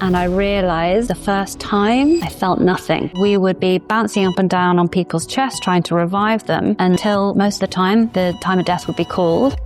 And I realized the first time I felt nothing. We would be bouncing up and down on people's chests trying to revive them until most of the time of death would be called.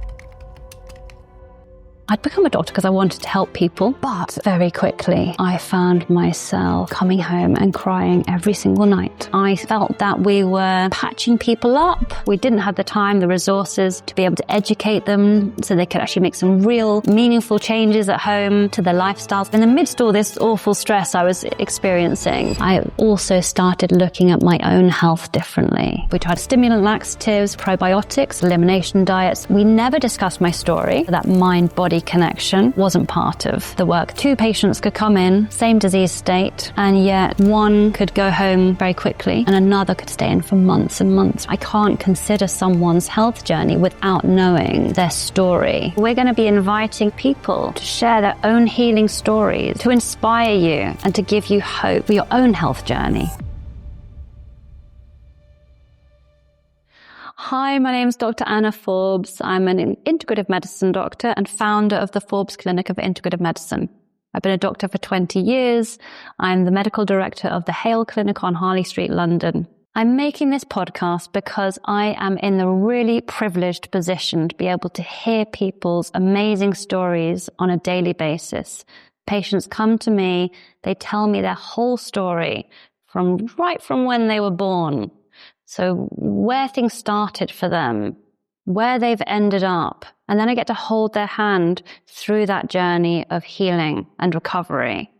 I'd become a doctor because I wanted to help people, but very quickly I found myself coming home and crying every single night. I felt that we were patching people up. We didn't have the time, the resources to be able to educate them so they could actually make some real meaningful changes at home to their lifestyles. In the midst of all this awful stress I was experiencing, I also started looking at my own health differently. We tried stimulant laxatives, probiotics, elimination diets. We never discussed my story. That mind-body connection wasn't part of the work. 2 patients could come in, same disease state, and yet one could go home very quickly and another could stay in for months and months. I can't consider someone's health journey without knowing their story. We're going to be inviting people to share their own healing stories, to inspire you and to give you hope for your own health journey. Hi, my name is Dr. Anna Forbes. I'm an integrative medicine doctor and founder of the Forbes Clinic of Integrative Medicine. I've been a doctor for 20 years. I'm the medical director of the Hale Clinic on Harley Street, London. I'm making this podcast because I am in the really privileged position to be able to hear people's amazing stories on a daily basis. Patients come to me, they tell me their whole story right from when they were born. So where things started for them, where they've ended up, and then I get to hold their hand through that journey of healing and recovery.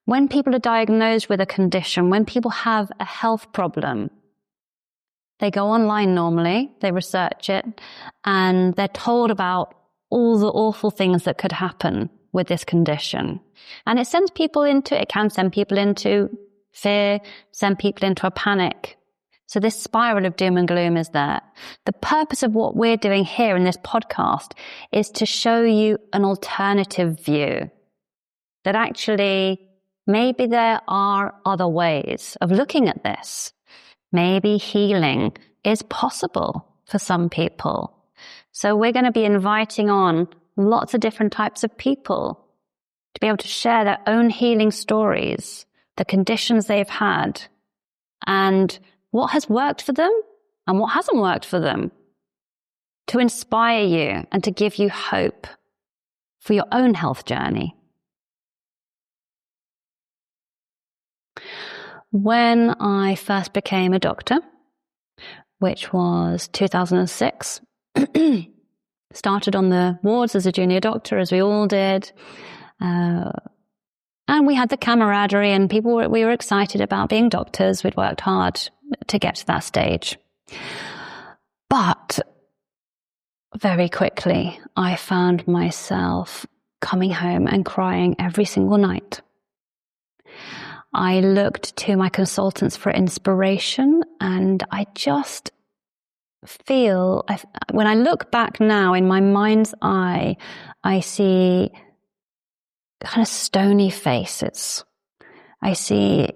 When people are diagnosed with a condition, when people have a health problem, they go online normally, they research it, and they're told about all the awful things that could happen with this condition. And it can send people into fear, send people into a panic. So this spiral of doom and gloom is there. The purpose of what we're doing here in this podcast is to show you an alternative view. That actually, maybe there are other ways of looking at this. Maybe healing is possible for some people. So we're going to be inviting on lots of different types of people to be able to share their own healing stories, the conditions they've had, and what has worked for them and what hasn't worked for them, to inspire you and to give you hope for your own health journey. When I first became a doctor, which was 2006, started on the wards as a junior doctor, as we all did, and we had the camaraderie and we were excited about being doctors. We'd worked hard to get to that stage. But very quickly, I found myself coming home and crying every single night. I looked to my consultants for inspiration, and I just feel, when I look back now in my mind's eye, I see kind of stony faces. I see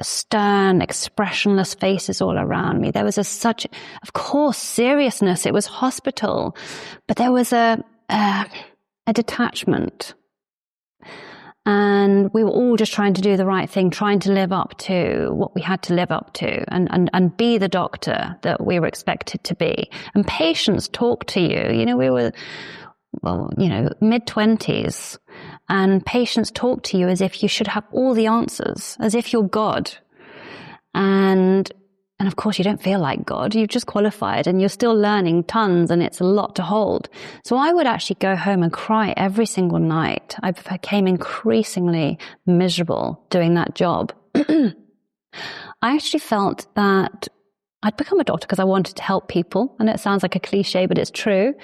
stern, expressionless faces all around me. There was of course, seriousness. It was hospital, but there was a detachment. And we were all just trying to do the right thing, trying to live up to what we had to live up to and be the doctor that we were expected to be. And patients talk to you. We were, mid-20s. And patients talk to you as if you should have all the answers, as if you're God. And of course, you don't feel like God. You've just qualified and you're still learning tons, and it's a lot to hold. So I would actually go home and cry every single night. I became increasingly miserable doing that job. I actually felt that I'd become a doctor because I wanted to help people. And it sounds like a cliche, but it's true.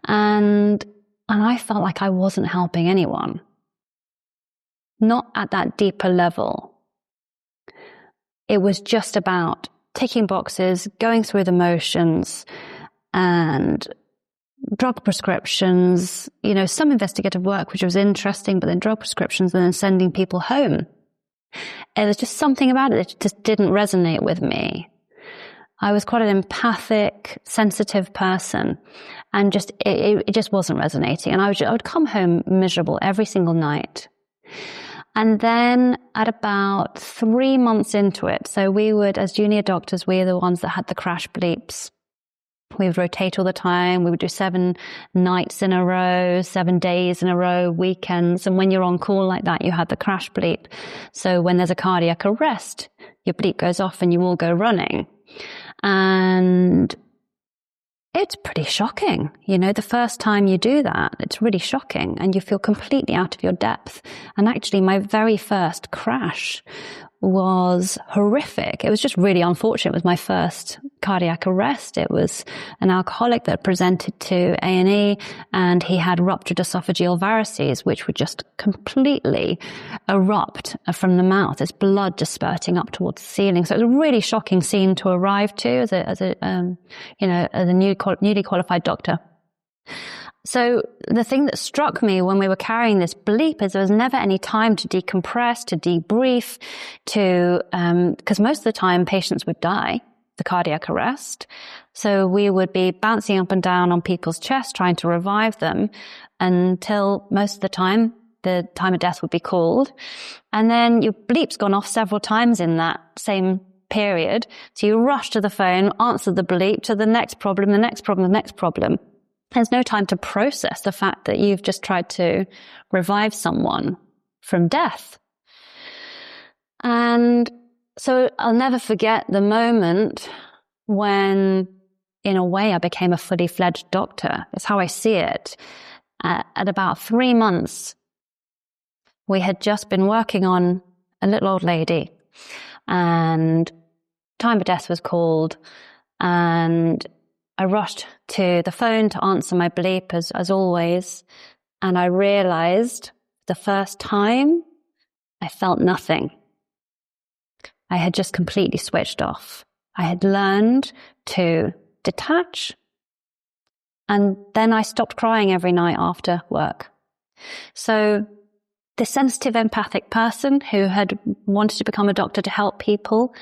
And I felt like I wasn't helping anyone. Not at that deeper level. It was just about ticking boxes, going through the motions, and drug prescriptions, some investigative work, which was interesting, but then drug prescriptions and then sending people home. It was just something about it that just didn't resonate with me. I was quite an empathic, sensitive person, and it just wasn't resonating. And I would come home miserable every single night. And then at about 3 months into it, so we would, as junior doctors, we're the ones that had the crash bleeps. We would rotate all the time. We would do 7 nights in a row, 7 days in a row, weekends. And when you're on call like that, you had the crash bleep. So when there's a cardiac arrest, your bleep goes off and you all go running. And it's pretty shocking. You know, the first time you do that, it's really shocking and you feel completely out of your depth. And actually, my very first crash was horrific. It was just really unfortunate. It was my first cardiac arrest. It was an alcoholic that presented to A&E, and he had ruptured esophageal varices, which would just completely erupt from the mouth. There's blood just spurting up towards the ceiling. So it was a really shocking scene to arrive to as a newly qualified doctor. So the thing that struck me when we were carrying this bleep is there was never any time to decompress, to debrief, because most of the time patients would die, the cardiac arrest. So we would be bouncing up and down on people's chests, trying to revive them until most of the time of death would be called. And then your bleep's gone off several times in that same period. So you rush to the phone, answer the bleep to the next problem, the next problem, the next problem. There's no time to process the fact that you've just tried to revive someone from death. And so I'll never forget the moment when, in a way, I became a fully fledged doctor. That's how I see it. At about 3 months, we had just been working on a little old lady, and time of death was called, and I rushed to the phone to answer my bleep as always, and I realized the first time I felt nothing. I had just completely switched off. I had learned to detach, and then I stopped crying every night after work. So the sensitive, empathic person who had wanted to become a doctor to help people,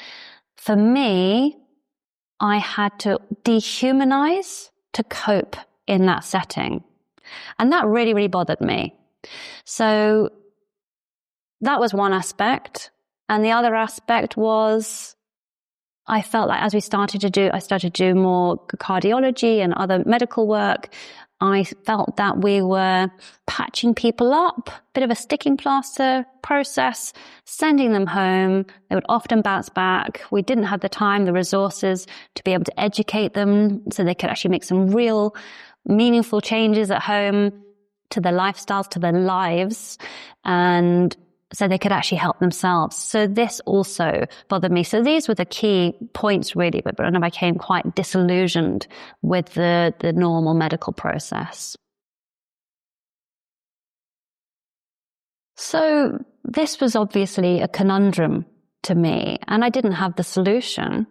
for me, I had to dehumanize to cope in that setting. And that really, really bothered me. So that was one aspect. And the other aspect was I felt like as I started to do more cardiology and other medical work, I felt that we were patching people up, bit of a sticking plaster process, sending them home. They would often bounce back. We didn't have the time, the resources to be able to educate them so they could actually make some real meaningful changes at home to their lifestyles, to their lives, and so they could actually help themselves. So this also bothered me. So these were the key points, really, but I became quite disillusioned with the normal medical process. So this was obviously a conundrum to me, and I didn't have the solution.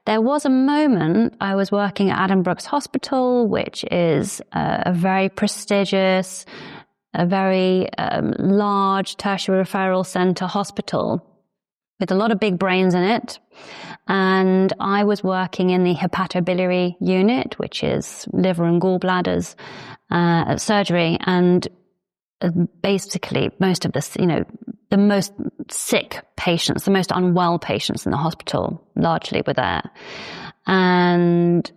There was a moment I was working at Adam Brooks Hospital, which is a very prestigious, a very large tertiary referral center hospital with a lot of big brains in it. And I was working in the hepatobiliary unit, which is liver and gallbladders surgery. And basically most of this, the most sick patients, the most unwell patients in the hospital largely were there. And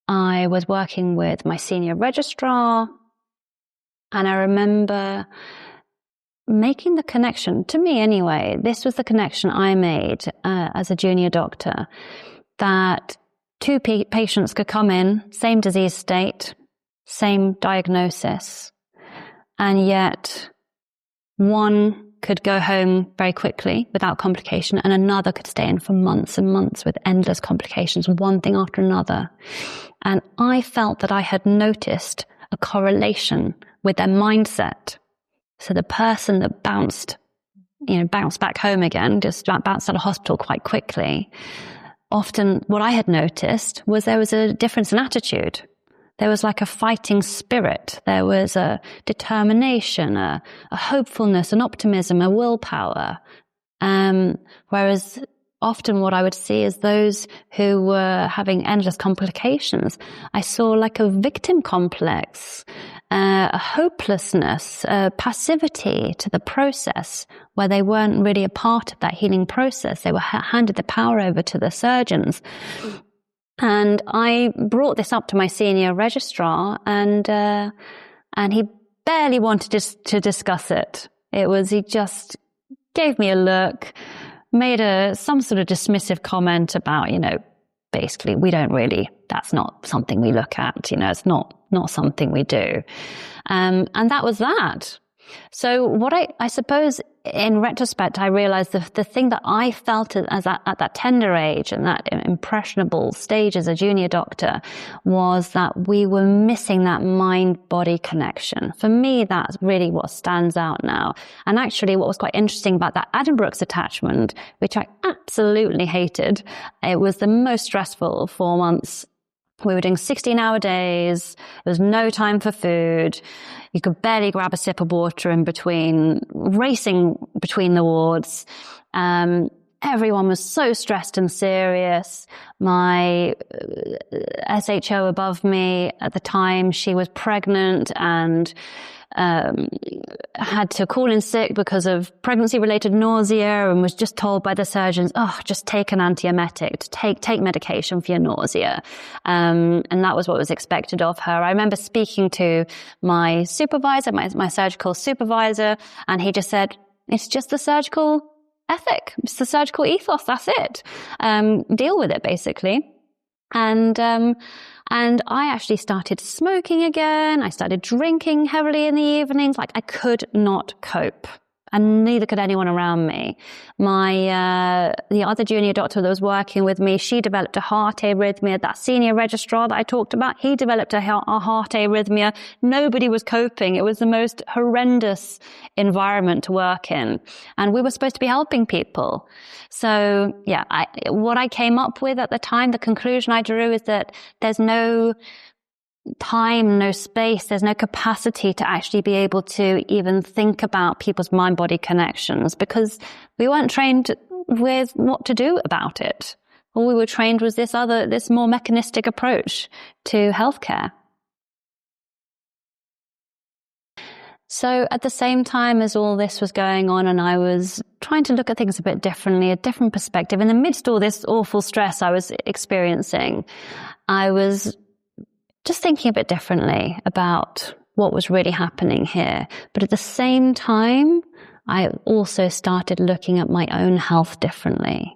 I was working with my senior registrar, and I remember making the connection, to me anyway, this was the connection I made as a junior doctor, that two patients could come in, same disease state, same diagnosis, and yet one could go home very quickly without complication, and another could stay in for months and months with endless complications, one thing after another. And I felt that I had noticed a correlation with their mindset. So the person that bounced back home again, just bounced out of hospital quite quickly, often what I had noticed was there was a difference in attitude. There was like a fighting spirit. There was a determination, a hopefulness, an optimism, a willpower. Whereas often what I would see is those who were having endless complications, I saw like a victim complex. a hopelessness, a passivity to the process where they weren't really a part of that healing process. They were handed the power over to the surgeons. And I brought this up to my senior registrar, and he barely wanted to discuss it. He just gave me a look, made some sort of dismissive comment about, basically, that's not something we look at, it's not something we do. And that was that. So what I suppose in retrospect, I realized the thing that I felt at that tender age and that impressionable stage as a junior doctor was that we were missing that mind-body connection. For me, that's really what stands out now. And actually, what was quite interesting about that Addenbrooke's attachment, which I absolutely hated, it was the most stressful 4 months. We were doing 16-hour days. There was no time for food. You could barely grab a sip of water in between, racing between the wards. Everyone was so stressed and serious. My SHO above me at the time, she was pregnant and had to call in sick because of pregnancy-related nausea and was just told by the surgeons, just take an antiemetic, take medication for your nausea. And that was what was expected of her. I remember speaking to my supervisor, my surgical supervisor, and he just said, it's just the surgical ethic. It's the surgical ethos. That's it. Deal with it, basically. And I actually started smoking again. I started drinking heavily in the evenings. I could not cope. And neither could anyone around me. The other junior doctor that was working with me, she developed a heart arrhythmia. That senior registrar that I talked about, he developed a heart arrhythmia. Nobody was coping. It was the most horrendous environment to work in. And we were supposed to be helping people. So yeah, what I came up with at the time, the conclusion I drew is that there's no time, no space, there's no capacity to actually be able to even think about people's mind-body connections because we weren't trained with what to do about it. All we were trained was this more mechanistic approach to healthcare. So at the same time as all this was going on and I was trying to look at things a bit differently, a different perspective, in the midst of all this awful stress I was experiencing, I was just thinking a bit differently about what was really happening here. But at the same time, I also started looking at my own health differently.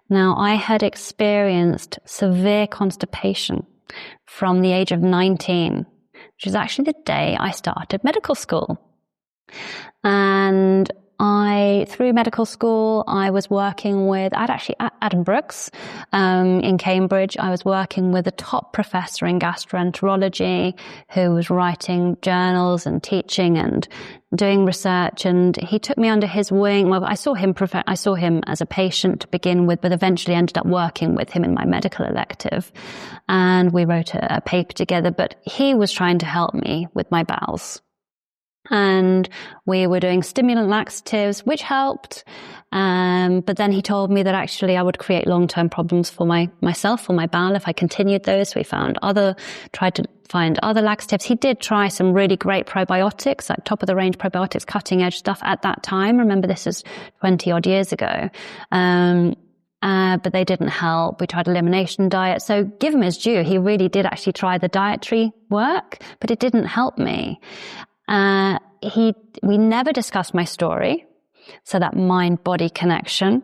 Now, I had experienced severe constipation from the age of 19, which is actually the day I started medical school. And through medical school, I was working with, at Addenbrooke's in Cambridge, I was working with a top professor in gastroenterology who was writing journals and teaching and doing research. And he took me under his wing. Well, I saw him as a patient to begin with, but eventually ended up working with him in my medical elective. And we wrote a paper together, but he was trying to help me with my bowels. And we were doing stimulant laxatives, which helped. But then he told me that actually I would create long-term problems for myself, for my bowel, if I continued those. We tried to find other laxatives. He did try some really great probiotics, like top-of-the-range probiotics, cutting-edge stuff at that time. Remember, this is 20-odd years ago. But they didn't help. We tried elimination diet. So give him his due. He really did actually try the dietary work, but it didn't help me. We never discussed my story. So that mind-body connection,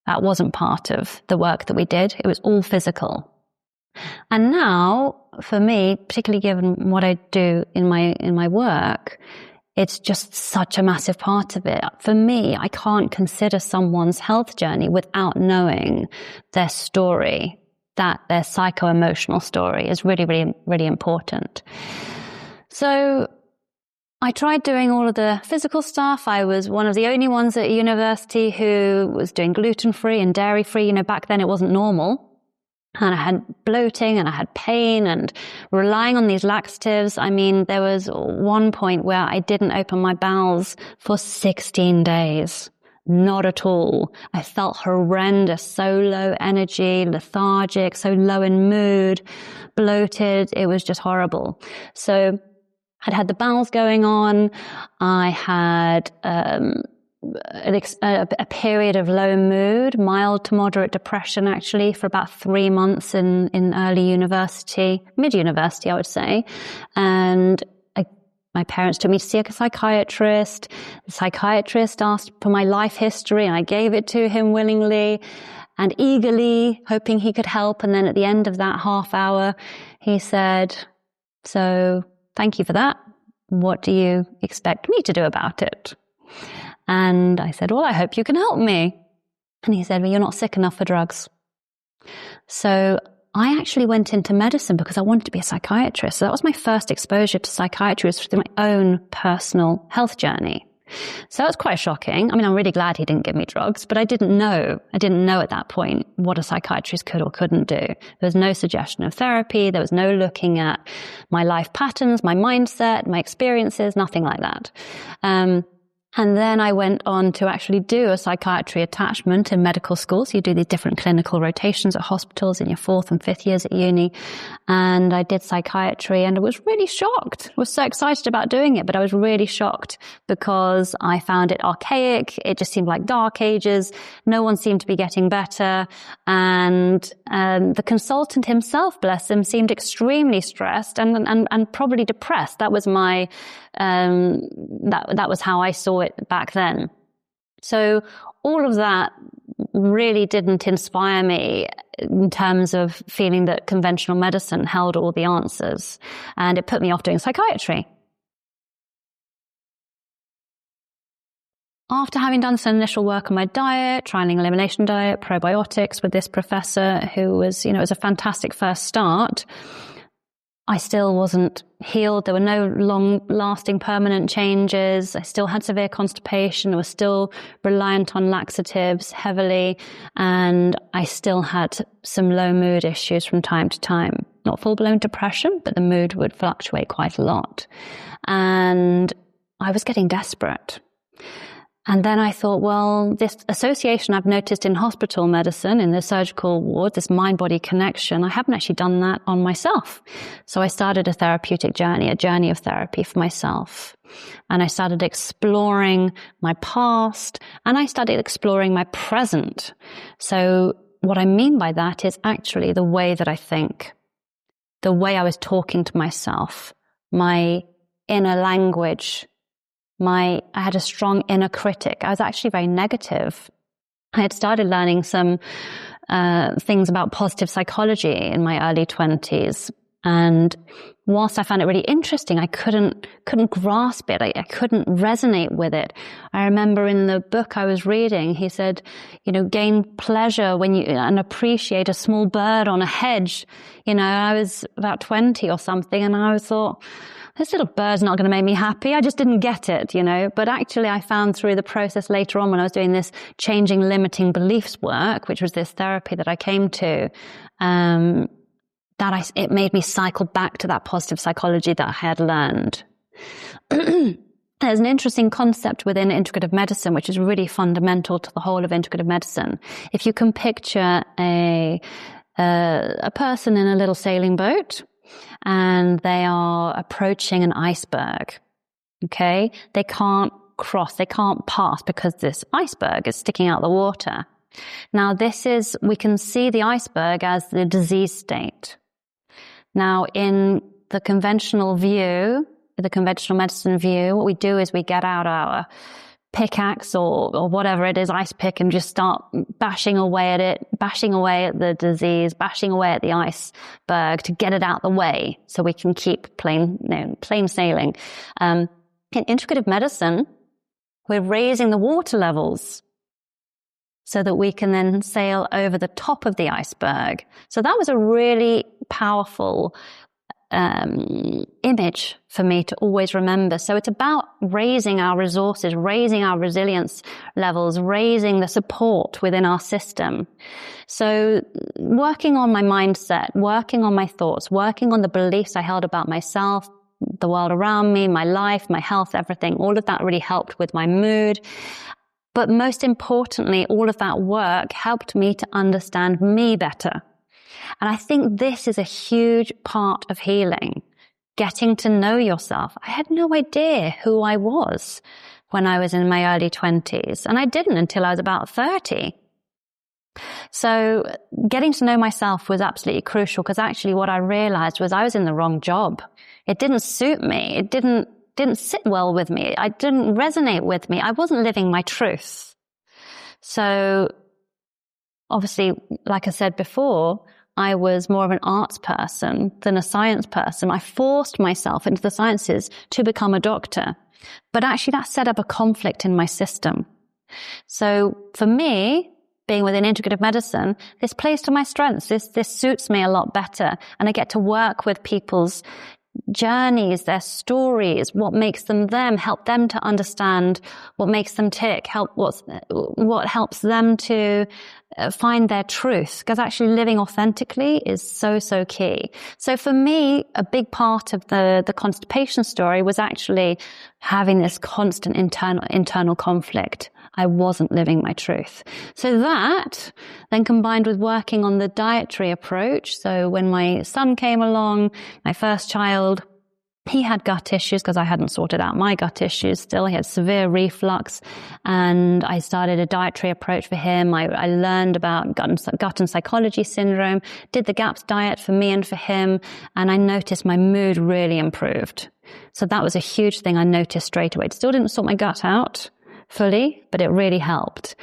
that wasn't part of the work that we did. It was all physical. And now, for me, particularly given what I do in my work, it's just such a massive part of it. For me, I can't consider someone's health journey without knowing their story, that their psycho-emotional story is really, really, really important. So I tried doing all of the physical stuff. I was one of the only ones at university who was doing gluten-free and dairy-free. Back then it wasn't normal. And I had bloating and I had pain and relying on these laxatives. I mean, there was one point where I didn't open my bowels for 16 days. Not at all. I felt horrendous, so low energy, lethargic, so low in mood, bloated. It was just horrible. So I'd had the bowels going on. I had a period of low mood, mild to moderate depression, actually, for about 3 months in early university, mid-university, I would say. And my parents took me to see a psychiatrist. The psychiatrist asked for my life history, and I gave it to him willingly and eagerly, hoping he could help. And then at the end of that half hour, he said, "So thank you for that. What do you expect me to do about it?" And I said, "Well, I hope you can help me." And he said, "Well, you're not sick enough for drugs." So I actually went into medicine because I wanted to be a psychiatrist. So that was my first exposure to psychiatry, was through my own personal health journey. So that was quite shocking. I mean, I'm really glad he didn't give me drugs, but I didn't know at that point what a psychiatrist could or couldn't do. There was no suggestion of therapy. There was no looking at my life patterns, my mindset, my experiences, nothing like that. And then I went on to actually do a psychiatry attachment in medical school. So you do these different clinical rotations at hospitals in your 4th and 5th years at uni. And I did psychiatry, and I was really shocked. I was so excited about doing it, but I was really shocked because I found it archaic. It just seemed like dark ages. No one seemed to be getting better. And the consultant himself, bless him, seemed extremely stressed and probably depressed. That was my that was how I saw it back then. So all of that really didn't inspire me in terms of feeling that conventional medicine held all the answers, and it put me off doing psychiatry. After having done some initial work on my diet, trialing elimination diet, probiotics with this professor who was, it was a fantastic first start, I still wasn't healed. There were no long-lasting permanent changes. I still had severe constipation. I was still reliant on laxatives heavily, and I still had some low mood issues from time to time. Not full-blown depression, but the mood would fluctuate quite a lot. And I was getting desperate. And then I thought, well, this association I've noticed in hospital medicine, in the surgical ward, this mind-body connection, I haven't actually done that on myself. So I started a therapeutic journey, a journey of therapy for myself. And I started exploring my past, and I started exploring my present. So what I mean by that is actually the way that I think, the way I was talking to myself, my inner language. I had a strong inner critic. I was actually very negative. I had started learning some things about positive psychology in my early 20s. And whilst I found it really interesting, I couldn't grasp it. I couldn't resonate with it. I remember in the book I was reading, he said, gain pleasure when and appreciate a small bird on a hedge. I was about 20 or something, and I thought, this little bird's not going to make me happy. I just didn't get it, But actually I found through the process later on when I was doing this changing limiting beliefs work, which was this therapy that I came to, it made me cycle back to that positive psychology that I had learned. There's an interesting concept within integrative medicine, which is really fundamental to the whole of integrative medicine. If you can picture a person in a little sailing boat, and they are approaching an iceberg, okay? They can't cross, they can't pass because this iceberg is sticking out the water. Now we can see the iceberg as the disease state. Now in the conventional view, the conventional medicine view, what we do is we get out our pickaxe or whatever it is, ice pick, and just start bashing away at it, bashing away at the disease, bashing away at the iceberg to get it out the way so we can keep plain sailing. In integrative medicine, we're raising the water levels so that we can then sail over the top of the iceberg. So that was a really powerful image for me to always remember. So it's about raising our resources, raising our resilience levels, raising the support within our system. So working on my mindset, working on my thoughts, working on the beliefs I held about myself, the world around me, my life, my health, everything, all of that really helped with my mood. But most importantly, all of that work helped me to understand me better. And I think this is a huge part of healing. getting to know yourself. I had no idea who I was when I was in my early 20s, and I didn't until I was about 30. So getting to know myself was absolutely crucial, because actually what I realized was I was in the wrong job. It didn't suit me. It didn't sit well with me. It didn't resonate with me. I wasn't living my truth. So obviously, like I said before, I was more of an arts person than a science person. I forced myself into the sciences to become a doctor. But actually that set up a conflict in my system. So for me, being within integrative medicine, this plays to my strengths. This suits me a lot better. And I get to work with people's journeys, their stories, what makes them them, help them to understand what makes them tick, what helps them to find their truth. Because actually living authentically is so, so key. So for me, a big part of the constipation story was actually having this constant internal conflict. I wasn't living my truth. So that then combined with working on the dietary approach. So when my son came along, my first child, he had gut issues because I hadn't sorted out my gut issues still. He had severe reflux, and I started a dietary approach for him. I learned about gut and psychology syndrome, did the GAPS diet for me and for him, and I noticed my mood really improved. So that was a huge thing I noticed straight away. It still didn't sort my gut out fully, but it really helped.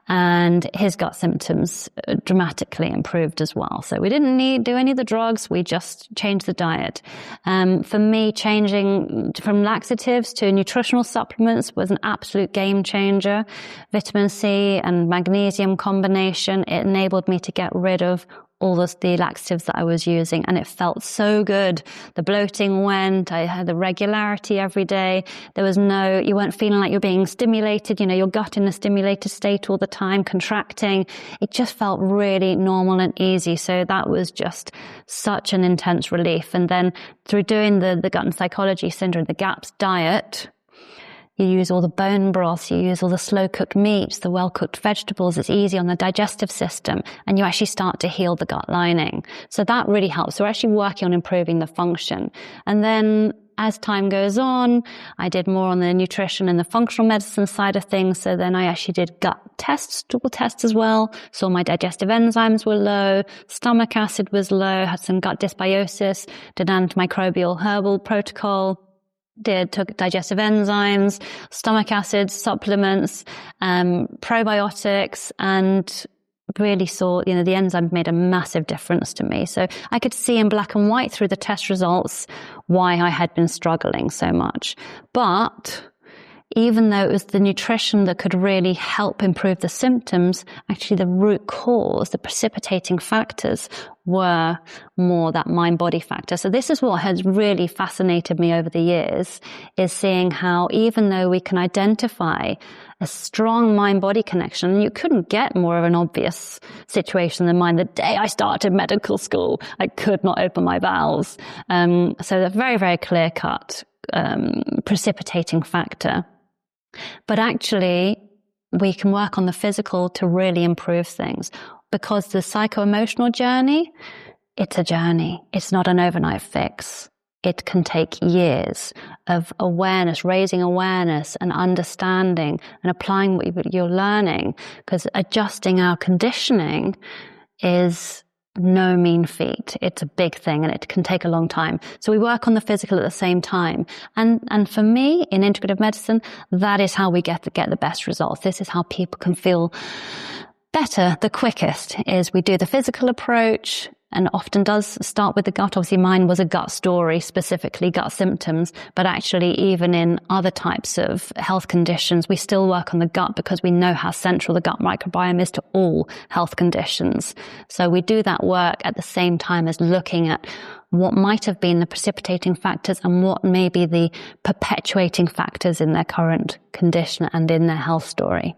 And his gut symptoms dramatically improved as well. So we didn't do any of the drugs. We just changed the diet. For me, changing from laxatives to nutritional supplements was an absolute game changer. Vitamin C and magnesium combination, it enabled me to get rid of all the laxatives that I was using, and it felt so good. The bloating went, I had the regularity every day. You weren't feeling like you're being stimulated, your gut in a stimulated state all the time, contracting. It just felt really normal and easy. So that was just such an intense relief. And then through doing the gut and psychology syndrome, the GAPS diet, you use all the bone broths, you use all the slow-cooked meats, the well-cooked vegetables. It's easy on the digestive system, and you actually start to heal the gut lining. So that really helps. So we're actually working on improving the function. And then as time goes on, I did more on the nutrition and the functional medicine side of things. So then I actually did gut tests, stool tests as well. Saw my digestive enzymes were low, stomach acid was low, had some gut dysbiosis, did an antimicrobial herbal protocol. Took digestive enzymes, stomach acids, supplements, probiotics, and really saw, the enzyme made a massive difference to me. So I could see in black and white through the test results why I had been struggling so much. But even though it was the nutrition that could really help improve the symptoms, actually the root cause, the precipitating factors were more that mind-body factor. So this is what has really fascinated me over the years, is seeing how even though we can identify a strong mind-body connection, and you couldn't get more of an obvious situation than mine. The day I started medical school, I could not open my bowels. So a very, very clear-cut precipitating factor. But actually, we can work on the physical to really improve things, because the psycho-emotional journey, it's a journey. It's not an overnight fix. It can take years of awareness, raising awareness and understanding and applying what you're learning, because adjusting our conditioning is no mean feat. It's a big thing, and it can take a long time. So we work on the physical at the same time. And for me, in integrative medicine, that is how we get the best results. This is how people can feel better the quickest, is we do the physical approach, and often does start with the gut. Obviously, mine was a gut story, specifically gut symptoms, but actually even in other types of health conditions, we still work on the gut because we know how central the gut microbiome is to all health conditions. So we do that work at the same time as looking at what might have been the precipitating factors and what may be the perpetuating factors in their current condition and in their health story.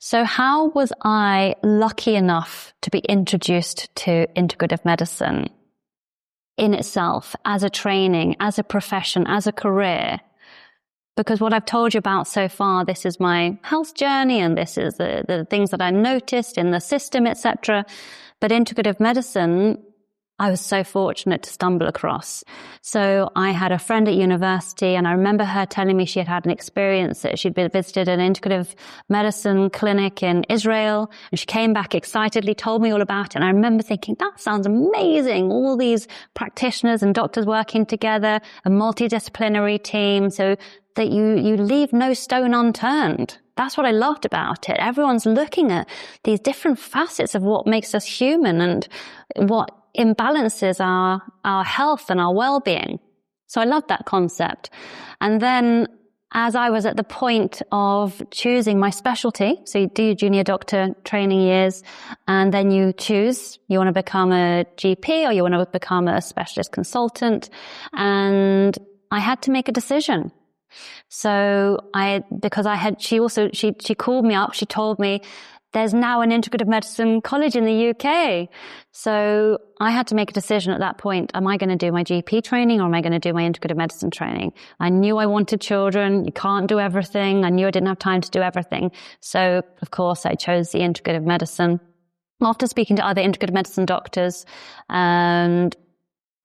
So how was I lucky enough to be introduced to integrative medicine in itself, as a training, as a profession, as a career? Because what I've told you about so far, this is my health journey, and this is the things that I noticed in the system, etc. But integrative medicine, I was so fortunate to stumble across. So I had a friend at university, and I remember her telling me she had had an experience that she'd visited an integrative medicine clinic in Israel, and she came back excitedly, told me all about it. And I remember thinking, that sounds amazing. All these practitioners and doctors working together, a multidisciplinary team, so that you leave no stone unturned. That's what I loved about it. Everyone's looking at these different facets of what makes us human and what imbalances our health and our well-being. So I loved that concept. And then as I was at the point of choosing my specialty, so you do your junior doctor training years, and then you choose, you want to become a GP or you want to become a specialist consultant. And I had to make a decision. So she called me up, she told me, there's now an integrative medicine college in the UK. So I had to make a decision at that point. Am I going to do my GP training or am I going to do my integrative medicine training? I knew I wanted children. You can't do everything. I knew I didn't have time to do everything. So, of course, I chose the integrative medicine. After speaking to other integrative medicine doctors, and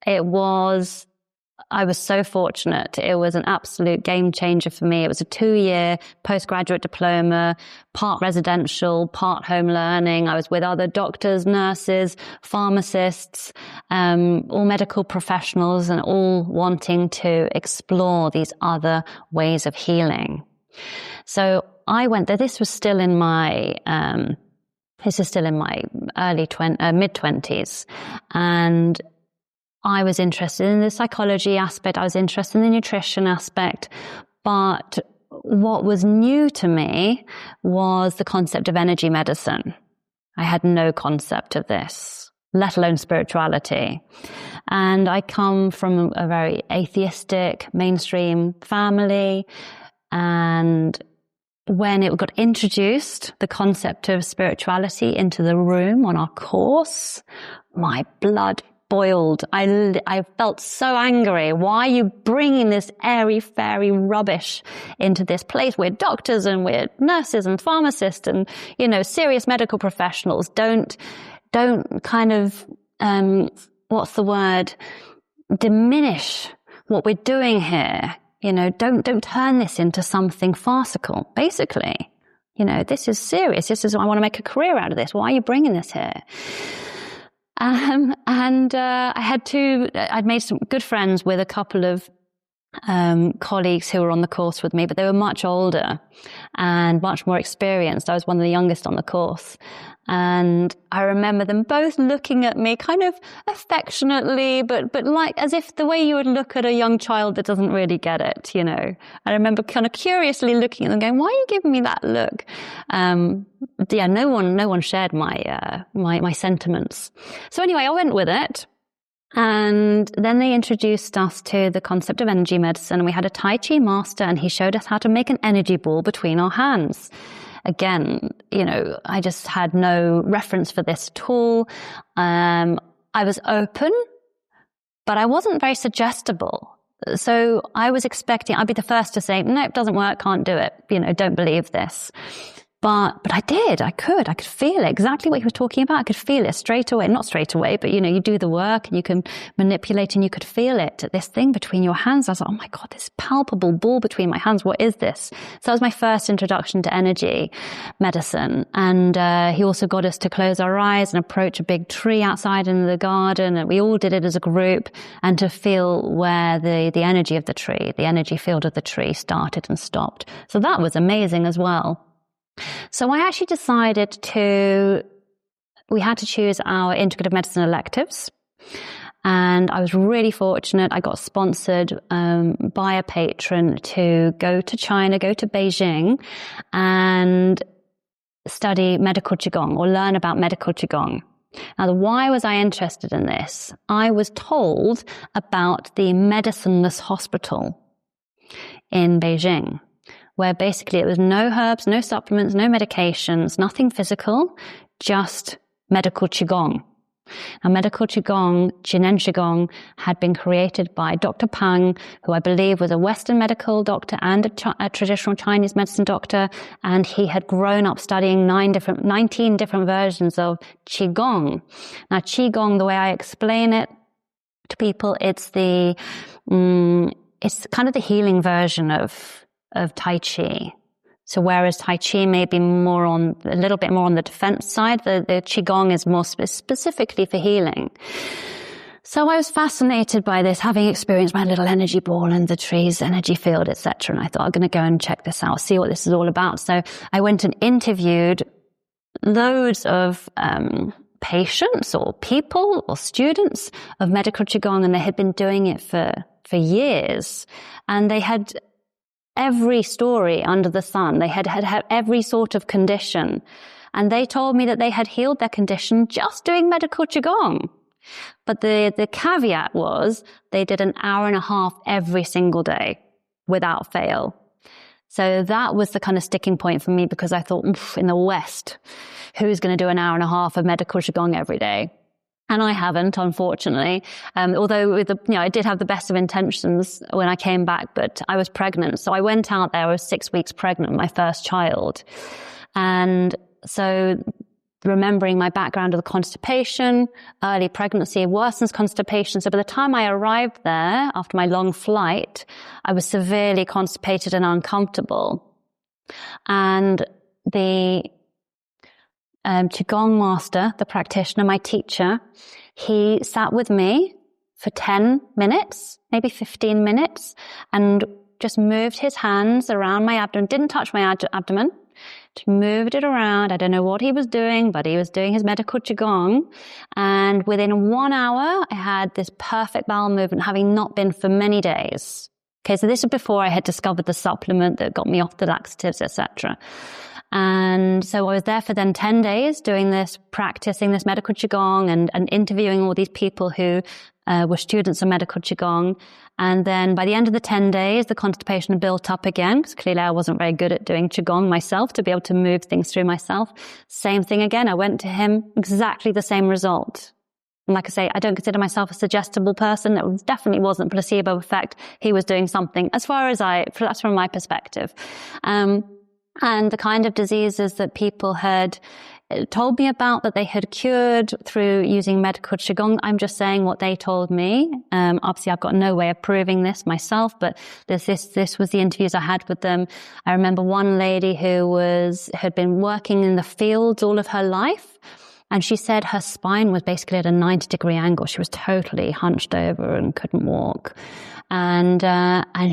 I was so fortunate. It was an absolute game changer for me. It was a 2-year postgraduate diploma, part residential, part home learning. I was with other doctors, nurses, pharmacists, all medical professionals, and all wanting to explore these other ways of healing. So I went there. This was still in my mid-20s. And I was interested in the psychology aspect. I was interested in the nutrition aspect. But what was new to me was the concept of energy medicine. I had no concept of this, let alone spirituality. And I come from a very atheistic, mainstream family. And when it got introduced, the concept of spirituality into the room on our course, my blood boiled. I felt so angry. Why are you bringing this airy-fairy rubbish into this place? We're doctors and we're nurses and pharmacists and, serious medical professionals. Don't kind of, diminish what we're doing here. Don't turn this into something farcical, basically. This is serious. I want to make a career out of this. Why are you bringing this here? I'd made some good friends with a couple of colleagues who were on the course with me, but they were much older and much more experienced. I was one of the youngest on the course. And I remember them both looking at me kind of affectionately, but like as if the way you would look at a young child that doesn't really get it, I remember kind of curiously looking at them going, why are you giving me that look? No one shared my sentiments. So anyway, I went with it. And then they introduced us to the concept of energy medicine. And we had a Tai Chi master, and he showed us how to make an energy ball between our hands. Again, I just had no reference for this at all. I was open, but I wasn't very suggestible. So I was expecting, I'd be the first to say, no, it doesn't work, can't do it. Don't believe this. But I did. I could feel it. Exactly what he was talking about. I could feel it straight away. Not straight away, but you do the work and you can manipulate and you could feel it. This thing between your hands. I was like, oh my God, this palpable ball between my hands. What is this? So that was my first introduction to energy medicine. And he also got us to close our eyes and approach a big tree outside in the garden. And we all did it as a group, and to feel where the energy of the tree, the energy field of the tree started and stopped. So that was amazing as well. So I actually decided we had to choose our integrative medicine electives. And I was really fortunate. I got sponsored by a patron to go to China, go to Beijing, and study medical Qigong or learn about medical Qigong. Now, why was I interested in this? I was told about the medicineless hospital in Beijing, where basically it was no herbs, no supplements, no medications, nothing physical, just medical Qigong. Now, medical Qigong, Dinant Qigong, had been created by Dr. Pang, who I believe was a Western medical doctor and a traditional Chinese medicine doctor, and he had grown up studying 19 different versions of Qigong. Now, Qigong, the way I explain it to people, it's kind of the healing version of Tai Chi. So whereas Tai Chi may be a little bit more on the defense side, the Qigong is more specifically for healing. So I was fascinated by this, having experienced my little energy ball and the trees, energy field, etc. And I thought, I'm going to go and check this out, see what this is all about. So I went and interviewed loads of patients or people or students of medical Qigong, and they had been doing it for years. And they had every story under the sun. They had every sort of condition. And they told me that they had healed their condition just doing medical Qigong. But the caveat was they did an hour and a half every single day without fail. So that was the kind of sticking point for me, because I thought, in the West, who's going to do an hour and a half of medical Qigong every day? And I haven't, unfortunately. Although I did have the best of intentions when I came back, but I was pregnant. So I went out there, I was 6 weeks pregnant, my first child. And so remembering my background of the constipation, early pregnancy worsens constipation. So by the time I arrived there, after my long flight, I was severely constipated and uncomfortable. And the Qigong master, the practitioner, my teacher, he sat with me for 10 minutes, maybe 15 minutes, and just moved his hands around my abdomen, didn't touch my abdomen, just moved it around. I don't know what he was doing, but he was doing his medical Qigong. And within 1 hour, I had this perfect bowel movement, having not been for many days. Okay, so this was before I had discovered the supplement that got me off the laxatives, etc. And so I was there for then 10 days doing this, practicing this medical Qigong and interviewing all these people who were students of medical Qigong. And then by the end of the 10 days, the constipation had built up again, because clearly I wasn't very good at doing Qigong myself to be able to move things through myself. Same thing again. I went to him, exactly the same result. And like I say, I don't consider myself a suggestible person. It definitely wasn't placebo effect. He was doing something, that's from my perspective. And the kind of diseases that people had told me about that they had cured through using medical Qigong, I'm just saying what they told me. Obviously, I've got no way of proving this myself, but this was the interviews I had with them. I remember one lady who had been working in the fields all of her life, and she said her spine was basically at a 90-degree angle. She was totally hunched over and couldn't walk. And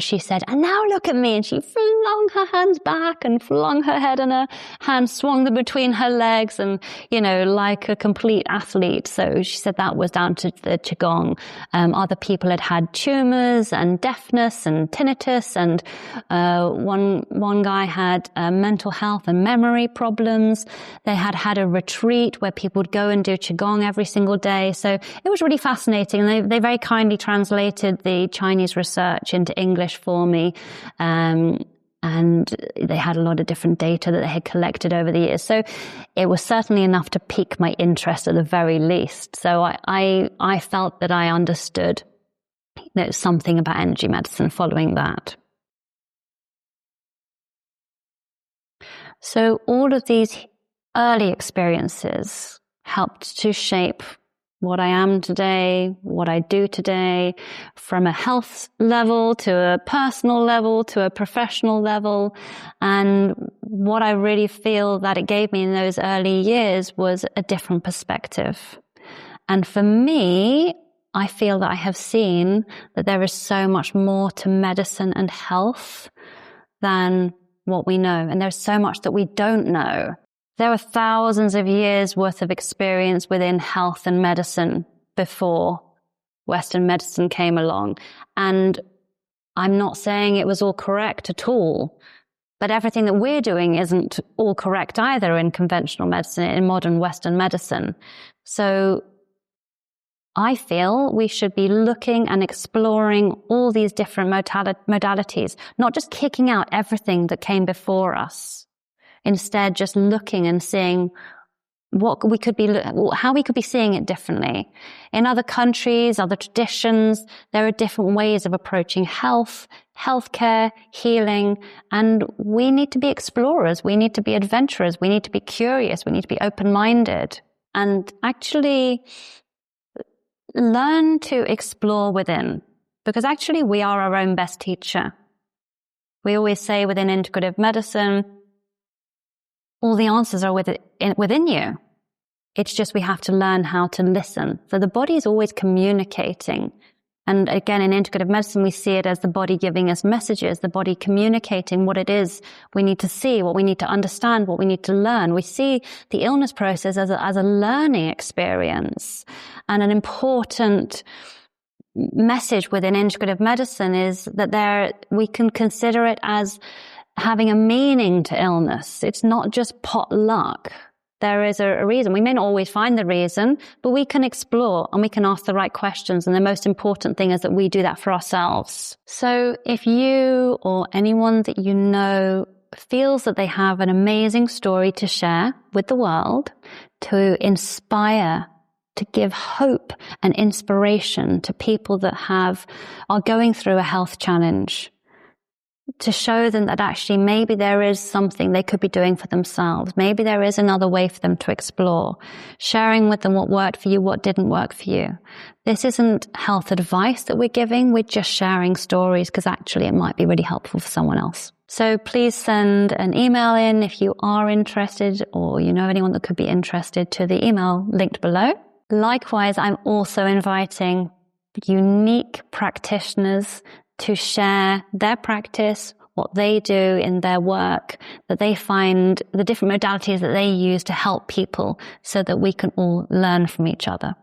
she said, and now look at me. And she flung her hands back and flung her head, and her hands swung them between her legs, and, like a complete athlete. So she said that was down to the Qigong. Other people had tumors and deafness and tinnitus. And, one guy had, mental health and memory problems. They had a retreat where people would go and do Qigong every single day. So it was really fascinating. And they very kindly translated the Chinese research into English for me. And they had a lot of different data that they had collected over the years. So it was certainly enough to pique my interest at the very least. So I felt that I understood something about energy medicine following that. So all of these early experiences helped to shape what I am today, what I do today, from a health level to a personal level to a professional level. And what I really feel that it gave me in those early years was a different perspective. And for me, I feel that I have seen that there is so much more to medicine and health than what we know. And there's so much that we don't know. There were thousands of years worth of experience within health and medicine before Western medicine came along. And I'm not saying it was all correct at all, but everything that we're doing isn't all correct either in conventional medicine, in modern Western medicine. So I feel we should be looking and exploring all these different modalities, not just kicking out everything that came before us. Instead, just looking and seeing how we could be seeing it differently. In other countries, other traditions, there are different ways of approaching health, healthcare, healing, and we need to be explorers. We need to be adventurers. We need to be curious. We need to be open-minded and actually learn to explore within, because actually we are our own best teacher. We always say within integrative medicine, all the answers are within you. It's just we have to learn how to listen. So the body is always communicating. And again, in integrative medicine, we see it as the body giving us messages, the body communicating what it is we need to see, what we need to understand, what we need to learn. We see the illness process as a learning experience. And an important message within integrative medicine is that we can consider it as having a meaning to illness. It's not just pot luck. There is a reason. We may not always find the reason, but we can explore and we can ask the right questions. And the most important thing is that we do that for ourselves. So if you or anyone that you know feels that they have an amazing story to share with the world, to inspire, to give hope and inspiration to people that are going through a health challenge, to show them that actually maybe there is something they could be doing for themselves. Maybe there is another way for them to explore. Sharing with them what worked for you, what didn't work for you. This isn't health advice that we're giving. We're just sharing stories because actually it might be really helpful for someone else. So please send an email in if you are interested or you know anyone that could be interested to the email linked below. Likewise, I'm also inviting unique practitioners to share their practice, what they do in their work, that they find the different modalities that they use to help people so that we can all learn from each other.